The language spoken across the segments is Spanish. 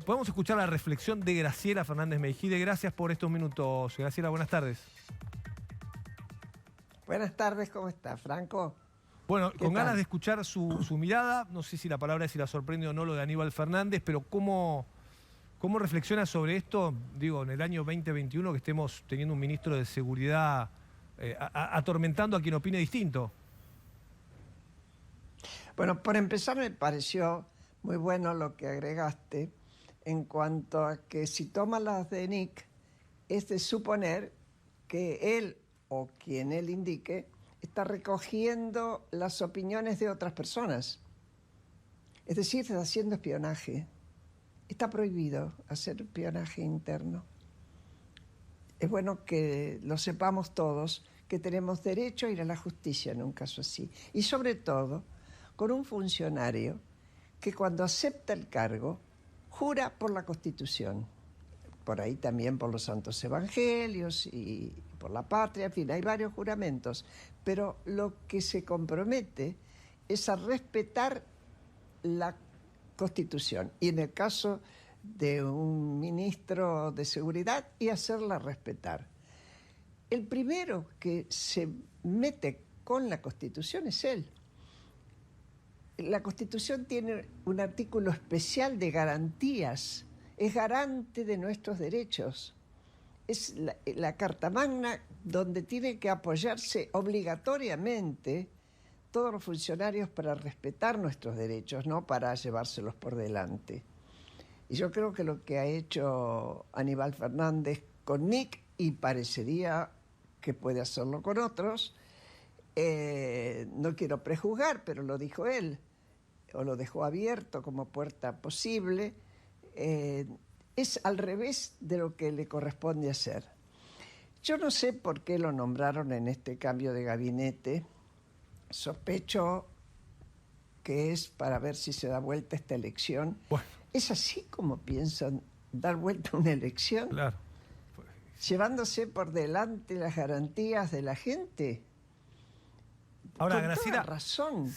Podemos escuchar la reflexión de Graciela Fernández Meijide. Gracias por estos minutos. Graciela, buenas tardes. Buenas tardes, ¿cómo está, Franco? Bueno, con ganas tal? de escuchar su mirada, no sé si la palabra es si la sorprende o no lo de Aníbal Fernández, pero ¿cómo reflexiona sobre esto? Digo, en el año 2021 que estemos teniendo un ministro de Seguridad atormentando a quien opine distinto. Bueno, por empezar me pareció muy bueno lo que agregaste en cuanto a que si toma las de Nick, es de suponer que él o quien él indique está recogiendo las opiniones de otras personas. Es decir, está haciendo espionaje. Está prohibido hacer espionaje interno. Es bueno que lo sepamos todos, que tenemos derecho a ir a la justicia en un caso así. Y sobre todo, con un funcionario que cuando acepta el cargo, jura por la Constitución. Por ahí también por los santos evangelios y por la patria, en fin, hay varios juramentos. Pero lo que se compromete es a respetar la Constitución. Y en el caso de un ministro de Seguridad, y hacerla respetar. El primero que se mete con la Constitución es él. La Constitución tiene un artículo especial de garantías, es garante de nuestros derechos. Es la Carta Magna donde tiene que apoyarse obligatoriamente todos los funcionarios para respetar nuestros derechos, no para llevárselos por delante. Y yo creo que lo que ha hecho Aníbal Fernández con Nick, y parecería que puede hacerlo con otros, no quiero prejuzgar, pero lo dijo él, o lo dejó abierto como puerta posible, es al revés de lo que le corresponde hacer. Yo no sé por qué lo nombraron en este cambio de gabinete. Sospecho que es para ver si se da vuelta esta elección. Bueno. ¿Es así como piensan dar vuelta una elección? Claro. Llevándose por delante las garantías de la gente. Ahora, con Graciela, toda razón.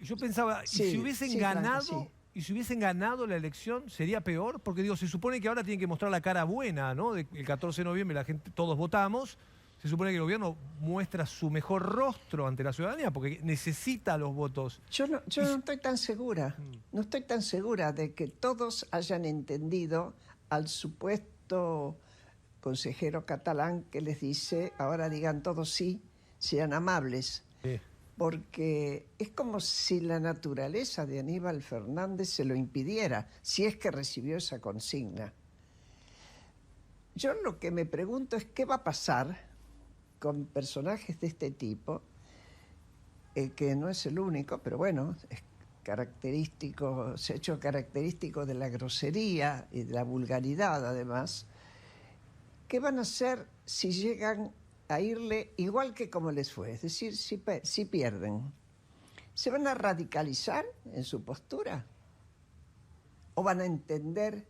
Yo pensaba, Sí, y si hubiesen ganado, Franco, sí. y si hubiesen ganado la elección, ¿sería peor? Porque digo, se supone que ahora tienen que mostrar la cara buena, ¿no? El 14 de noviembre la gente, todos votamos. Se supone que el gobierno muestra su mejor rostro ante la ciudadanía porque necesita los votos. Yo no estoy tan segura. No estoy tan segura de que todos hayan entendido al supuesto consejero catalán que les dice, ahora digan todos sí, sean amables. Sí. Porque es como si la naturaleza de Aníbal Fernández se lo impidiera, si es que recibió esa consigna. Yo lo que me pregunto es qué va a pasar con personajes de este tipo, que no es el único, pero bueno, es característico, se ha hecho característico de la grosería y de la vulgaridad además. ¿Qué van a hacer si llegan a irle igual que como les fue? Es decir, si pierden. ¿Se van a radicalizar en su postura? ¿O van a entender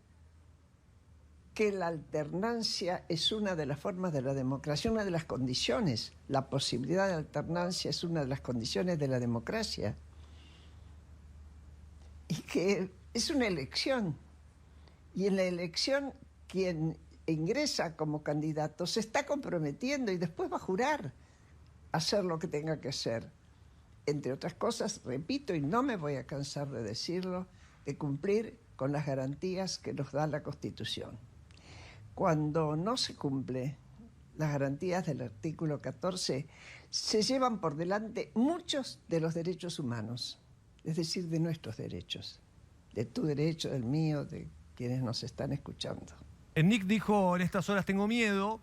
que la alternancia es una de las formas de la democracia, una de las condiciones? La posibilidad de alternancia es una de las condiciones de la democracia. Y que es una elección. Y en la elección quien ingresa como candidato se está comprometiendo y después va a jurar hacer lo que tenga que hacer. Entre otras cosas, repito, y no me voy a cansar de decirlo, de cumplir con las garantías que nos da la Constitución. Cuando no se cumple las garantías del artículo 14, se llevan por delante muchos de los derechos humanos, es decir, de nuestros derechos, de tu derecho, del mío, de quienes nos están escuchando. Nick dijo, en estas horas tengo miedo.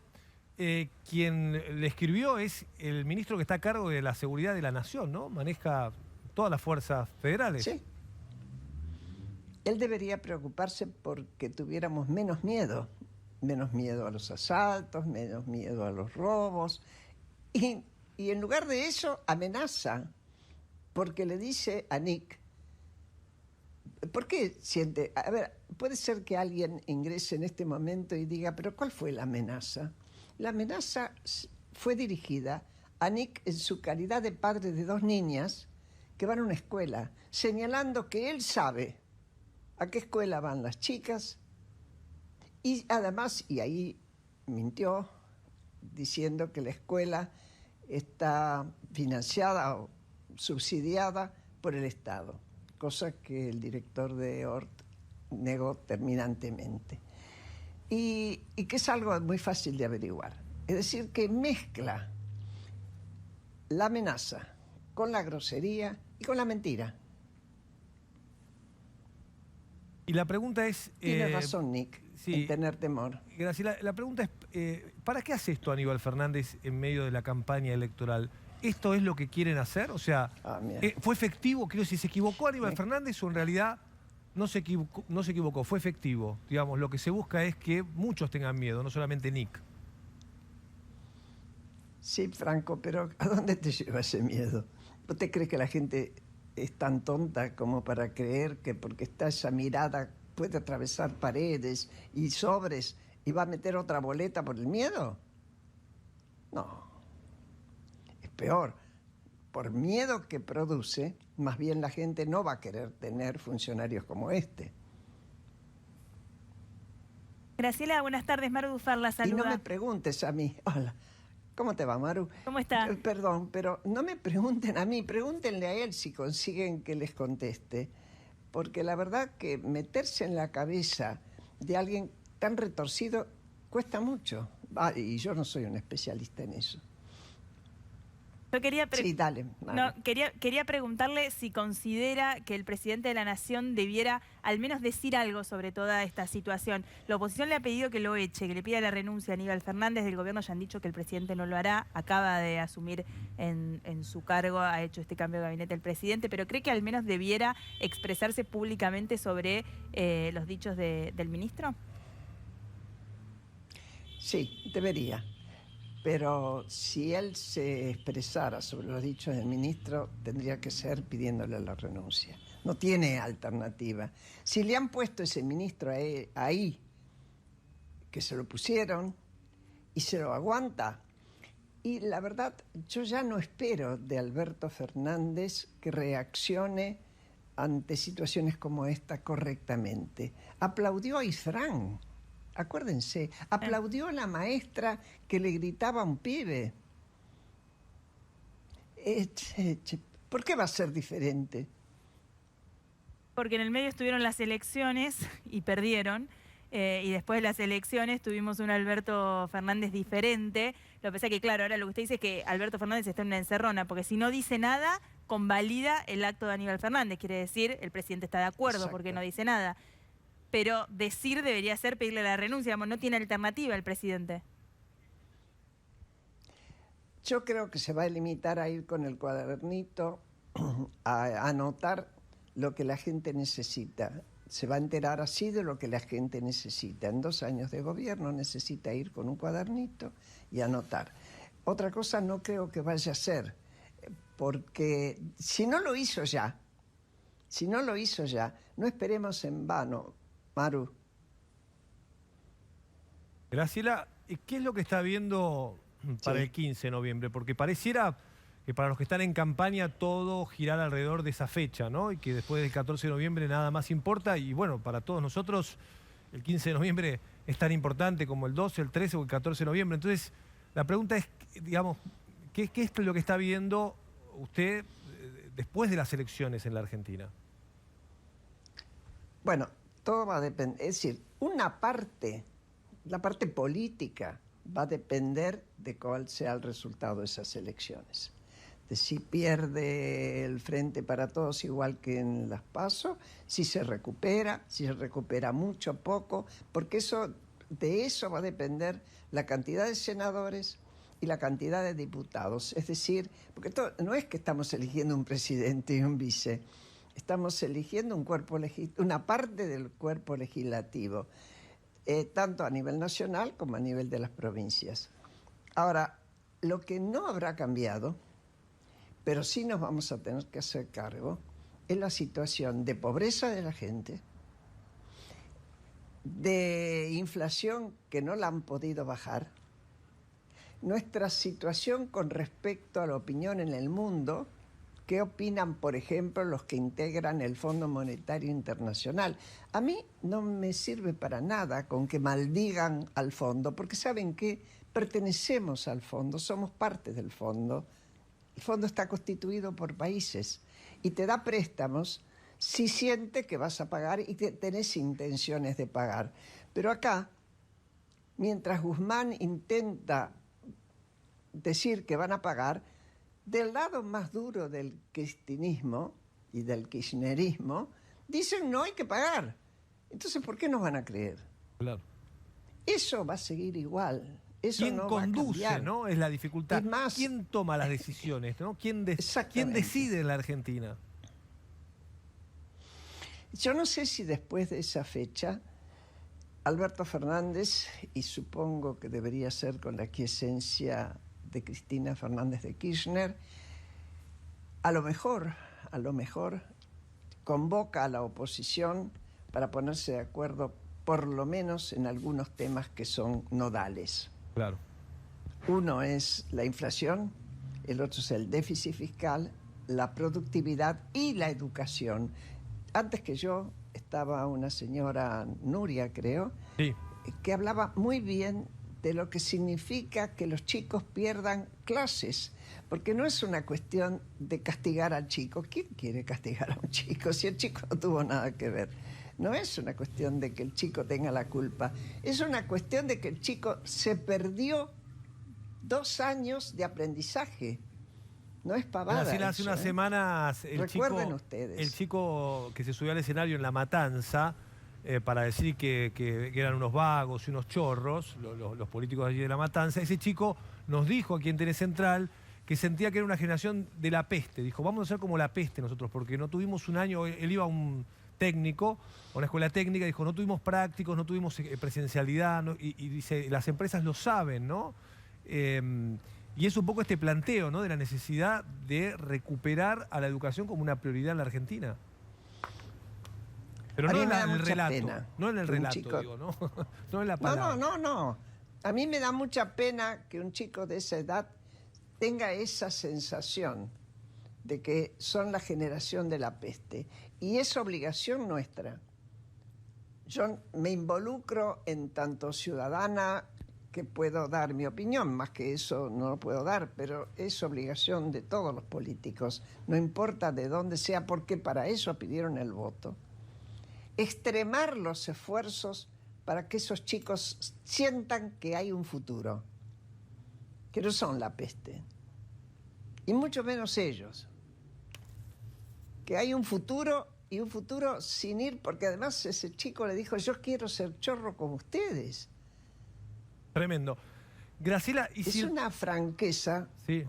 Quien le escribió es el ministro que está a cargo de la seguridad de la nación, ¿no? Maneja todas las fuerzas federales. Sí. Él debería preocuparse porque tuviéramos menos miedo a los asaltos, menos miedo a los robos, y en lugar de eso amenaza, porque le dice a Nick, ¿por qué siente? A ver, puede ser que alguien ingrese en este momento y diga, pero ¿cuál fue la amenaza? La amenaza fue dirigida a Nick en su calidad de padre de 2 niñas que van a una escuela, señalando que él sabe a qué escuela van las chicas, y además, y ahí mintió, diciendo que la escuela está financiada o subsidiada por el Estado, cosa que el director de Hort negó terminantemente. Y que es algo muy fácil de averiguar. Es decir, que mezcla la amenaza con la grosería y con la mentira. Y la pregunta es... Tiene razón Nick en tener temor. Graciela, la pregunta es, ¿para qué hace esto Aníbal Fernández en medio de la campaña electoral? ¿Esto es lo que quieren hacer? O sea, ¿fue efectivo? Quiero decir, ¿se equivocó Aníbal Fernández o en realidad no se equivocó? Fue efectivo. Digamos, lo que se busca es que muchos tengan miedo, no solamente Nick. Sí, Franco, pero ¿a dónde te lleva ese miedo? ¿Vos te crees que la gente es tan tonta como para creer que porque está esa mirada puede atravesar paredes y sobres y va a meter otra boleta por el miedo? No. Es peor. Por miedo que produce, más bien la gente no va a querer tener funcionarios como este. Graciela, buenas tardes. Maru Dufar la saluda. Y no me preguntes a mí. Hola. ¿Cómo te va, Maru? ¿Cómo está? Perdón, pero no me pregunten a mí, pregúntenle a él si consiguen que les conteste. Porque la verdad que meterse en la cabeza de alguien tan retorcido cuesta mucho. Y yo no soy un especialista en eso. Yo quería sí, dale. No, quería preguntarle si considera que el presidente de la Nación debiera al menos decir algo sobre toda esta situación. La oposición le ha pedido que lo eche, que le pida la renuncia a Aníbal Fernández. Del gobierno ya han dicho que el presidente no lo hará. Acaba de asumir en su cargo, ha hecho este cambio de gabinete el presidente, pero ¿cree que al menos debiera expresarse públicamente sobre los dichos del ministro? Sí, debería. Pero si él se expresara sobre los dichos del ministro, tendría que ser pidiéndole la renuncia. No tiene alternativa. Si le han puesto ese ministro ahí, que se lo pusieron y se lo aguanta. Y la verdad, yo ya no espero de Alberto Fernández que reaccione ante situaciones como esta correctamente. Aplaudió a Isfrán. Acuérdense, aplaudió a la maestra que le gritaba a un pibe. ¿Por qué va a ser diferente? Porque en el medio estuvieron las elecciones y perdieron. Y después de las elecciones tuvimos un Alberto Fernández diferente. Lo que pasa es que, claro, ahora lo que usted dice es que Alberto Fernández está en una encerrona, porque si no dice nada, convalida el acto de Aníbal Fernández. Quiere decir, el presidente está de acuerdo. Exacto. Porque no dice nada. Pero decir debería ser pedirle la renuncia, no tiene alternativa el presidente. Yo creo que se va a limitar a ir con el cuadernito a anotar lo que la gente necesita. Se va a enterar así de lo que la gente necesita. En 2 años de gobierno necesita ir con un cuadernito y anotar. Otra cosa no creo que vaya a hacer, porque si no lo hizo ya, no esperemos en vano. Maru. Graciela, ¿qué es lo que está viendo para el 15 de noviembre? Porque pareciera que para los que están en campaña todo girar alrededor de esa fecha, ¿no? Y que después del 14 de noviembre nada más importa. Y bueno, para todos nosotros el 15 de noviembre es tan importante como el 12, el 13 o el 14 de noviembre. Entonces, la pregunta es, digamos, ¿qué es lo que está viendo usted después de las elecciones en la Argentina? Bueno, todo va a depender, es decir, una parte, la parte política, va a depender de cuál sea el resultado de esas elecciones. De si pierde el Frente para Todos igual que en las PASO, si se recupera mucho, poco, porque de eso va a depender la cantidad de senadores y la cantidad de diputados. Es decir, porque no es que estamos eligiendo un presidente y un vice. Estamos eligiendo una parte del cuerpo legislativo, tanto a nivel nacional como a nivel de las provincias. Ahora, lo que no habrá cambiado, pero sí nos vamos a tener que hacer cargo, es la situación de pobreza de la gente, de inflación que no la han podido bajar, nuestra situación con respecto a la opinión en el mundo, ¿Qué opinan, por ejemplo, los que integran el Fondo Monetario Internacional? A mí no me sirve para nada con que maldigan al fondo, porque ¿saben qué? Pertenecemos al fondo, somos parte del fondo. El fondo está constituido por países y te da préstamos si siente que vas a pagar y que tenés intenciones de pagar. Pero acá, mientras Guzmán intenta decir que van a pagar, del lado más duro del cristinismo y del kirchnerismo, dicen no hay que pagar. Entonces, ¿por qué nos van a creer? Claro. Eso va a seguir igual. Eso ¿Quién no conduce, va a cambiar. ¿no? Es la dificultad. Es más, ¿Quién toma las decisiones, ¿no? ¿Quién Exactamente. decide en la Argentina? Yo no sé si después de esa fecha, Alberto Fernández, y supongo que debería ser con la aquiescencia de Cristina Fernández de Kirchner, a lo mejor convoca a la oposición para ponerse de acuerdo por lo menos en algunos temas que son nodales. Claro. Uno es la inflación, el otro es el déficit fiscal, la productividad y la educación. Antes que yo estaba una señora Nuria, creo, Sí. que hablaba muy bien de lo que significa que los chicos pierdan clases, porque no es una cuestión de castigar al chico. ¿Quién quiere castigar a un chico si el chico no tuvo nada que ver? No es una cuestión de que el chico tenga la culpa, es una cuestión de que el chico se perdió 2 años de aprendizaje. No es pavada. Hace unas semanas Recuerden ustedes. el chico que se subió al escenario en La Matanza para decir que eran unos vagos y unos chorros, los políticos de allí de La Matanza, ese chico nos dijo aquí en Telecentral que sentía que era una generación de la peste. Dijo, vamos a ser como la peste nosotros, porque no tuvimos un año, él iba a un técnico, a una escuela técnica, dijo, no tuvimos prácticos, no tuvimos presencialidad, ¿no? Y dice, las empresas lo saben, ¿no? Y es un poco este planteo, ¿no?, de la necesidad de recuperar a la educación como una prioridad en la Argentina. Pero no en el relato, no en el relato, digo, ¿no? No en la palabra. No. A mí me da mucha pena que un chico de esa edad tenga esa sensación de que son la generación de la peste. Y es obligación nuestra. Yo me involucro en tanto ciudadana que puedo dar mi opinión, más que eso no lo puedo dar, pero es obligación de todos los políticos, no importa de dónde sea, porque para eso pidieron el voto. Extremar los esfuerzos para que esos chicos sientan que hay un futuro, que no son la peste, y mucho menos ellos, que hay un futuro y un futuro sin ir, porque además ese chico le dijo, yo quiero ser chorro como ustedes. Tremendo. Graciela, es una franqueza. Sí.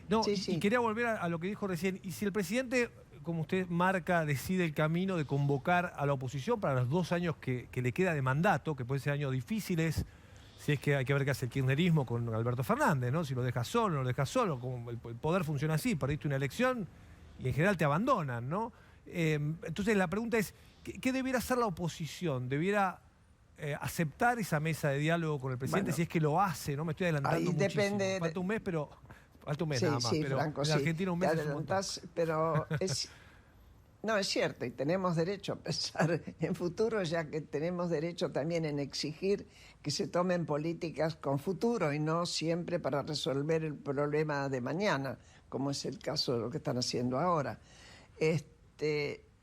No, sí. Y quería volver a lo que dijo recién. Y si el presidente, como usted marca, decide el camino de convocar a la oposición para los 2 años que le queda de mandato, que pueden ser años difíciles, si es que hay que ver qué hace el kirchnerismo con Alberto Fernández, ¿no? Si lo deja solo, no lo deja solo, como el poder funciona así, perdiste una elección y en general te abandonan, ¿no? Entonces la pregunta es, ¿qué debiera hacer la oposición? ¿Debiera aceptar esa mesa de diálogo con el presidente, si es que lo hace? No me estoy adelantando ahí muchísimo. depende. Falta un mes, pero falta un mes Sí, nada más. Pero Franco, en Argentina un mes te es un montón. adelantás, pero no, es cierto, y tenemos derecho a pensar en futuro, ya que tenemos derecho también en exigir que se tomen políticas con futuro y no siempre para resolver el problema de mañana, como es el caso de lo que están haciendo ahora.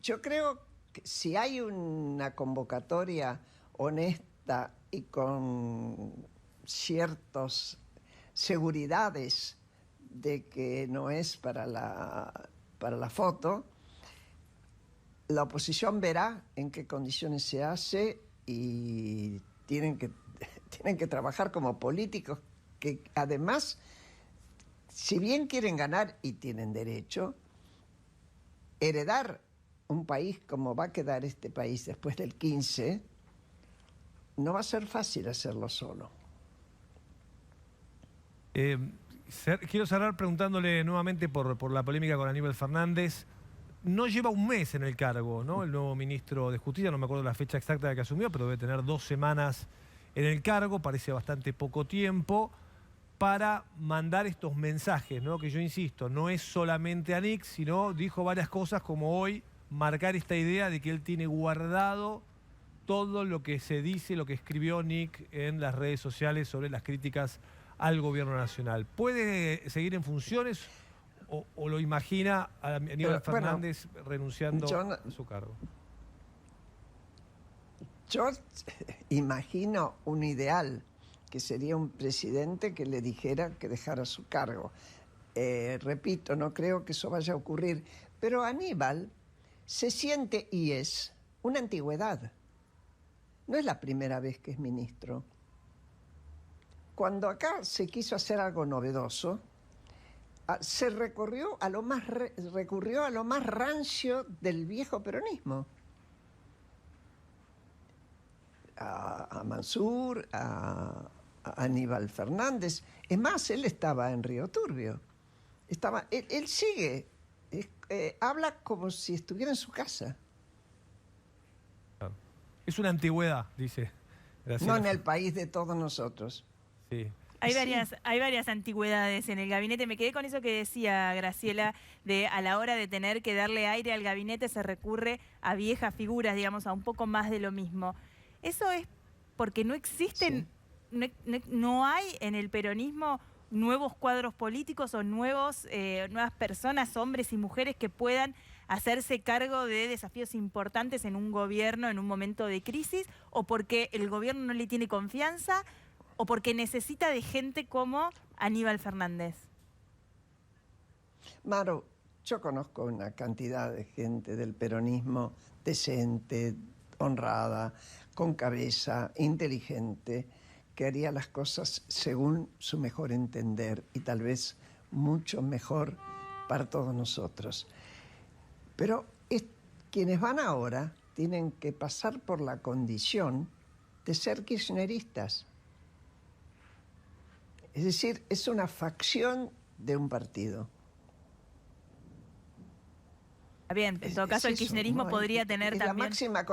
Yo creo que si hay una convocatoria honesta y con ciertas seguridades de que no es para la foto, la oposición verá en qué condiciones se hace y tienen que trabajar como políticos que además, si bien quieren ganar y tienen derecho, heredar un país como va a quedar este país después del 15, no va a ser fácil hacerlo solo. Quiero cerrar preguntándole nuevamente por la polémica con Aníbal Fernández. No lleva un mes en el cargo, ¿no? El nuevo ministro de Justicia, no me acuerdo la fecha exacta de que asumió, pero debe tener 2 semanas en el cargo, parece bastante poco tiempo. para mandar estos mensajes, ¿no? Que yo insisto, no es solamente a Nick, sino dijo varias cosas como hoy, marcar esta idea de que él tiene guardado todo lo que se dice, lo que escribió Nick en las redes sociales sobre las críticas al gobierno nacional. ¿Puede seguir en funciones o lo imagina a Aníbal Fernández renunciando a su cargo? Yo imagino un ideal, que sería un presidente que le dijera que dejara su cargo. Repito, no creo que eso vaya a ocurrir, pero Aníbal se siente y es una antigüedad. No es la primera vez que es ministro. Cuando acá se quiso hacer algo novedoso, se recurrió a lo más rancio del viejo peronismo. A Mansur, a Aníbal Fernández. Es más, él estaba en Río Turbio. Él sigue, habla como si estuviera en su casa. Es una antigüedad, dice Graciela. No en el país de todos nosotros. Sí. Hay varias antigüedades en el gabinete. Me quedé con eso que decía Graciela, de a la hora de tener que darle aire al gabinete se recurre a viejas figuras, digamos, a un poco más de lo mismo. Eso es porque no existen, no hay en el peronismo nuevos cuadros políticos o nuevas personas, hombres y mujeres que puedan hacerse cargo de desafíos importantes en un gobierno en un momento de crisis, o porque el gobierno no le tiene confianza, o porque necesita de gente como Aníbal Fernández. Maru, yo conozco una cantidad de gente del peronismo decente, honrada, con cabeza, inteligente, que haría las cosas según su mejor entender y tal vez mucho mejor para todos nosotros. Pero quienes van ahora tienen que pasar por la condición de ser kirchneristas. Es decir, es una facción de un partido. Bien, en todo caso el kirchnerismo podría tener es también... la máxima